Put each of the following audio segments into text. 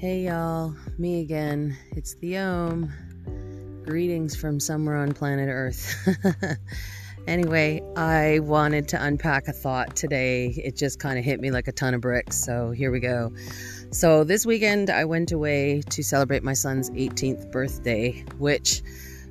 Hey y'all, me again. It's the Ohm. Greetings from somewhere on planet Earth. Anyway, I wanted to unpack a thought today. It just kind of hit me like a ton of bricks, so here we go. So this weekend I went away to celebrate my son's 18th birthday, which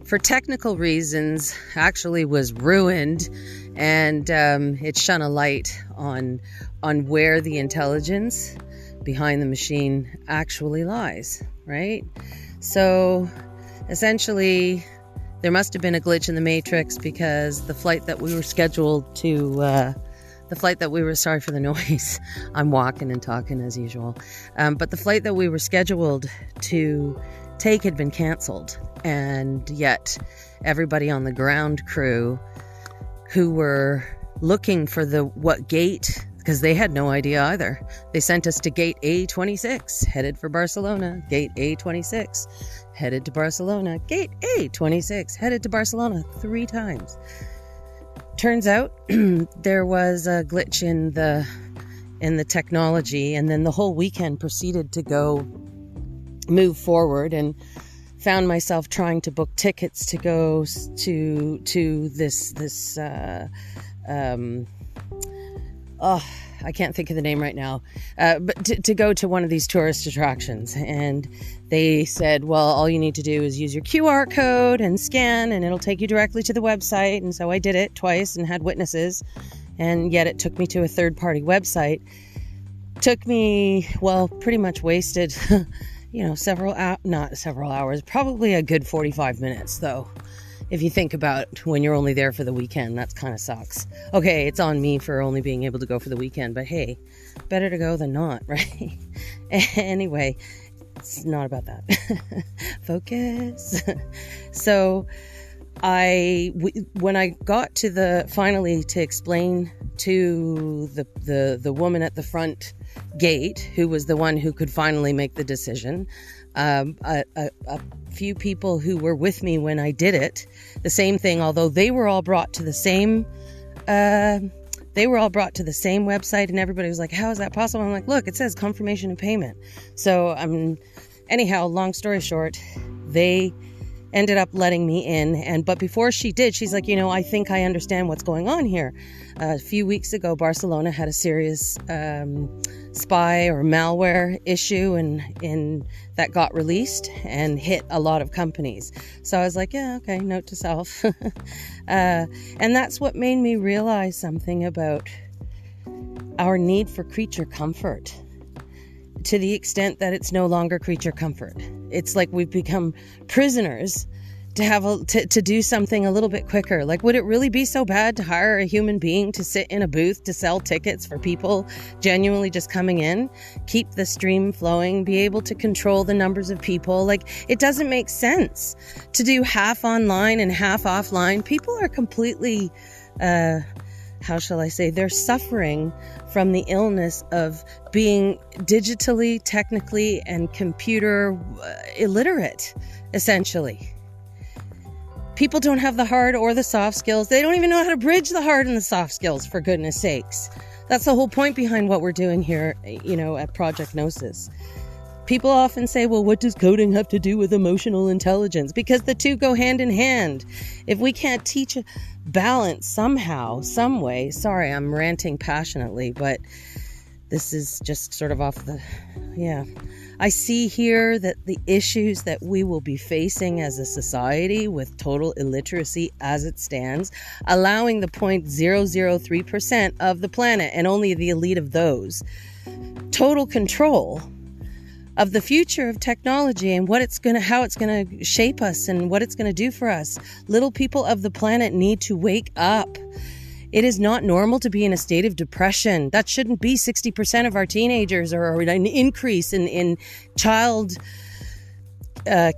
for technical reasons actually was ruined, and it shone a light on where the intelligence behind the machine actually lies, right? So essentially there must have been a glitch in the matrix, because the flight that we were scheduled to sorry for the noise, I'm walking and talking as usual, but the flight that we were scheduled to take had been canceled, and yet everybody on the ground crew who were looking for what gate, because they had no idea either. They sent us to gate A26, headed for Barcelona. Gate A26, headed to Barcelona. Gate A26, headed to Barcelona 3 times. Turns out there was a glitch in the technology, and then the whole weekend proceeded to move forward, and found myself trying to book tickets to go to this I can't think of the name right now, but to go to one of these tourist attractions. And they said, well, all you need to do is use your QR code and scan, and it'll take you directly to the website. And so I did it twice and had witnesses, and yet it took me to a third-party website. Took me, well, pretty much wasted, not several hours, probably a good 45 minutes, though. If you think about when you're only there for the weekend, that kind of sucks. Okay, it's on me for only being able to go for the weekend, but hey, better to go than not, right? Anyway, it's not about that. Focus. So when I got to finally to explain to the woman at the front gate, who was the one who could finally make the decision, a few people who were with me when I did it, the same thing, although they were all brought to the same website, and everybody was like, how is that possible? I'm like, look, it says confirmation of payment. So anyhow, long story short, they ended up letting me in, but before she did, she's like, I think I understand what's going on here. A few weeks ago, Barcelona had a serious spy or malware issue, and that got released and hit a lot of companies. So I was like, yeah, okay, note to self. And that's what made me realize something about our need for creature comfort, to the extent that it's no longer creature comfort. It's like we've become prisoners to do something a little bit quicker. Like, would it really be so bad to hire a human being to sit in a booth to sell tickets for people genuinely just coming in, keep the stream flowing, be able to control the numbers of people? Like, it doesn't make sense to do half online and half offline. People are completely, how shall I say, they're suffering from the illness of being digitally, technically, and computer illiterate, essentially. People don't have the hard or the soft skills. They don't even know how to bridge the hard and the soft skills, for goodness sakes. That's the whole point behind what we're doing here, at Project Gnosis. People often say, well, what does coding have to do with emotional intelligence? Because the two go hand in hand. If we can't teach balance somehow, some way, sorry, I'm ranting passionately, but this is just sort of I see here that the issues that we will be facing as a society with total illiteracy as it stands, allowing the 0.003% of the planet, and only the elite of those, total control of the future of technology and how it's going to shape us and what it's going to do for us. Little people of the planet need to wake up. It is not normal to be in a state of depression. That shouldn't be 60% of our teenagers, or an increase in child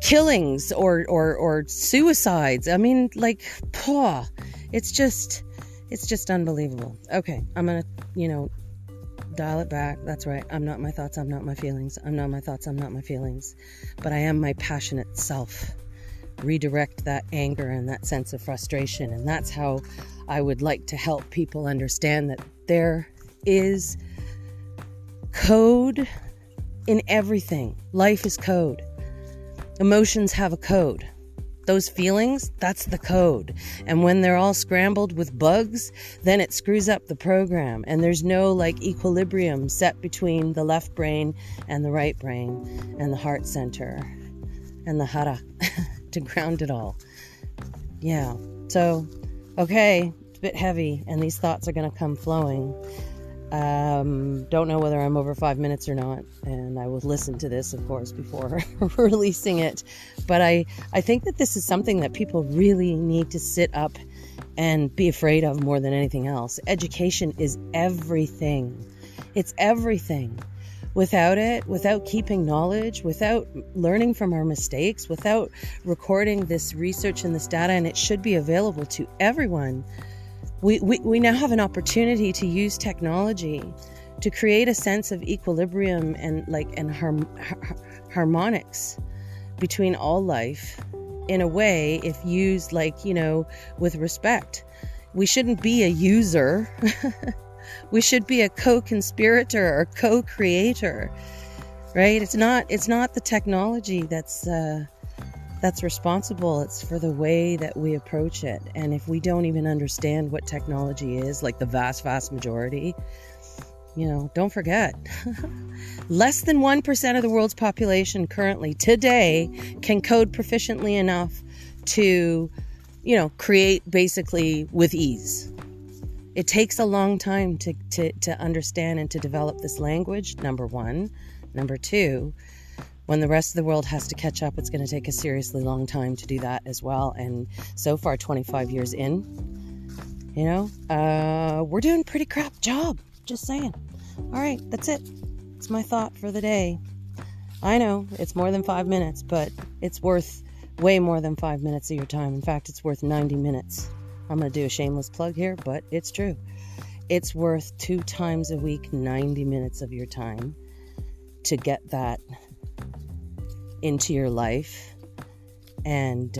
killings or suicides. I mean, it's just unbelievable. Okay, I'm going to, dial it back. That's right. I'm not my thoughts. I'm not my feelings. I'm not my thoughts. I'm not my feelings. But I am my passionate self. Redirect that anger and that sense of frustration. And that's how I would like to help people understand that there is code in everything. Life is code. Emotions have a code. Those feelings, that's the code. And when they're all scrambled with bugs, then it screws up the program. And there's no like equilibrium set between the left brain and the right brain and the heart center and the hara to ground it all. Yeah. So, okay, it's a bit heavy and these thoughts are going to come flowing. Don't know whether I'm over 5 minutes or not, and I will listen to this, of course, before releasing it. But I think that this is something that people really need to sit up and be afraid of more than anything else. Education is everything. It's everything. Without it, without keeping knowledge, without learning from our mistakes, without recording this research and this data, and it should be available to everyone. We now have an opportunity to use technology to create a sense of equilibrium and harmonics between all life in a way, if used with respect. We shouldn't be a user. We should be a co-conspirator or co-creator, right? It's not the technology that's responsible. It's for the way that we approach it. And if we don't even understand what technology is, like the vast majority, don't forget, less than 1% of the world's population currently today can code proficiently enough to, create basically with ease. It takes a long time to understand and to develop this language, number one. Number two, when the rest of the world has to catch up, it's going to take a seriously long time to do that as well. And so far, 25 years in, we're doing a pretty crap job. Just saying. All right, that's it. It's my thought for the day. I know it's more than 5 minutes, but it's worth way more than 5 minutes of your time. In fact, it's worth 90 minutes. I'm going to do a shameless plug here, but it's true. It's worth 2 times a week, 90 minutes of your time to get that into your life and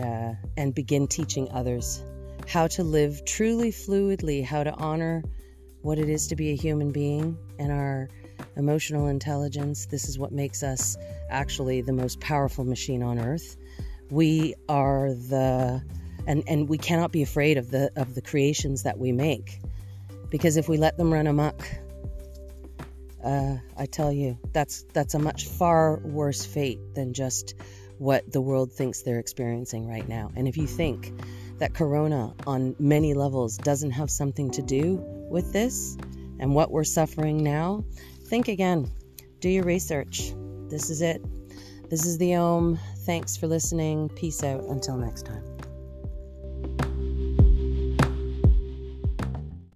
begin teaching others how to live truly fluidly, how to honor what it is to be a human being and our emotional intelligence. This is what makes us actually the most powerful machine on earth. We are and we cannot be afraid of the creations that we make, because if we let them run amok, I tell you, that's a much far worse fate than just what the world thinks they're experiencing right now. And if you think that Corona on many levels doesn't have something to do with this and what we're suffering now, think again. Do your research. This is it. This is the Om. Thanks for listening. Peace out. Until next time.